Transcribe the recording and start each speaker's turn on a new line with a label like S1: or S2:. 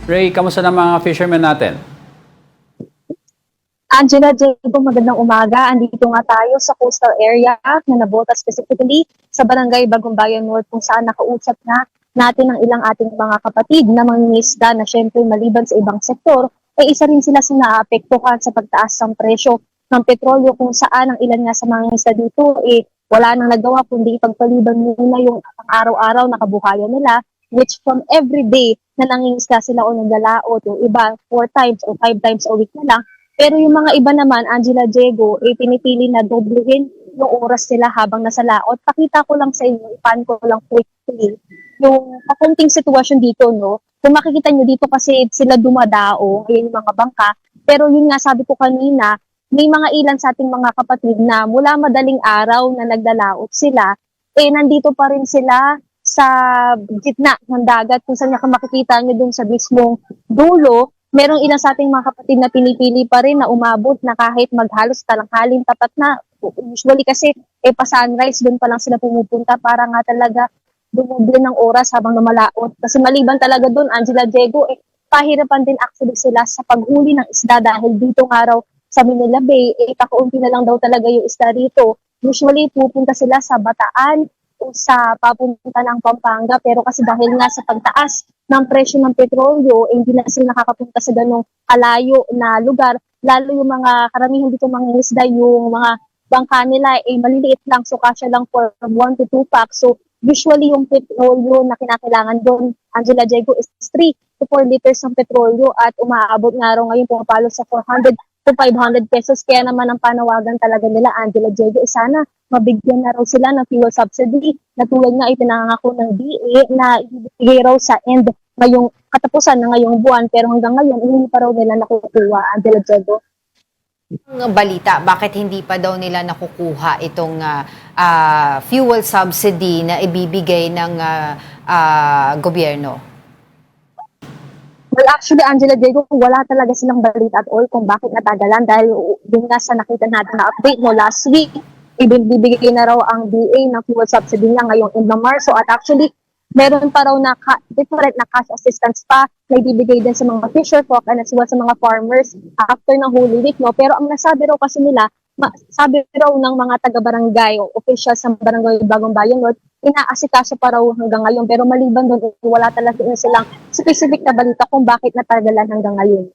S1: Ray, kamusta na mga fishermen natin?
S2: Angela, Jacob, magandang umaga. Andito nga tayo sa coastal area na Nabota, specifically sa Barangay Bagumbayan North, kung saan nakausap na natin ang ilang ating mga kapatid na mangingisda na syempre maliban sa ibang sektor, ay isa rin sila sa naapektuhan sa pagtaas ng presyo ng petrolyo, kung saan ang ilan nga sa mga isda dito wala nang nagawa kundi ipagpaliban muna yung araw-araw na kabuhayan nila, which from every day na nangingisda sila o naglalaot, yung iba 4 times o 5 times a week na lang. Pero yung mga iba naman, Angela, Diego, pinipili na doblehin yung oras nila habang nasa laot. Pakita ko lang sa inyo, ipan ko lang quickly, yung kakunting sitwasyon dito, no? Kung makikita nyo dito kasi sila dumadao, ayan yung mga bangka. Pero yun nga, sabi ko kanina, may mga ilan sa ating mga kapatid na mula madaling araw na nagdalaot sila, nandito pa rin sila sa gitna ng dagat, kung saan makikita nyo dun sa mismong dulo. Merong ilang sa ating mga kapatid na pinipili pa rin na umabot na kahit maghalos talanghalin tapat na. Usually kasi pa sunrise doon pa lang sila pumupunta para nga talaga dumoble ng oras habang lumalaot. Kasi maliban talaga doon, Angela, Diego, pahirapan din actually sila sa paghuli ng isda dahil dito nga raw sa Manila Bay, kakaunti na lang daw talaga yung isda rito. Usually pupunta sila sa Bataan o sa papunta ng Pampanga, pero kasi dahil nga sa pagtaas ng presyo ng petrolyo, hindi na sila nakakapunta sa ganong kalayo na lugar. Lalo yung mga karamihan dito mga isda, yung mga bangka nila maliliit lang, so kasya lang for 1 to 2 packs. So usually yung petrolyo na kinakailangan doon, Angela, Diego, is 3 to 4 liters ng petrolyo at umaabot nga raw ngayon pumapalo sa 400 to 500 pesos. Kaya naman ang panawagan talaga nila, Angela, Diego, sana mabigyan na raw sila ng fuel subsidy na tulad nga ipinangako ng DA na ibigay raw sa end ngayong katapusan na ngayong buwan, pero hanggang ngayon hindi pa raw nila nakukuha, Angela, Diego.
S3: Ang balita, bakit hindi pa daw nila nakukuha itong fuel subsidy na ibibigay ng gobyerno?
S2: Well, actually, Angela, Diego, wala talaga silang balita at all kung bakit natagalan dahil yung nga sa nakita natin na update mo last week, ibibigay na raw ang DA ng fuel subsidy niya ngayong end ng Marso, at actually, meron pa raw na different na cash assistance pa na ibibigay din sa mga fisher folk and as well sa mga farmers after ng Holy Week, no? Pero ang nasabi raw kasi nila, sabi raw ng mga taga-barangay o officials sa Barangay Bagumbayan North, inaasikaso pa raw hanggang ngayon, pero maliban doon, wala talaga silang specific na balita kung bakit natagalan hanggang ngayon.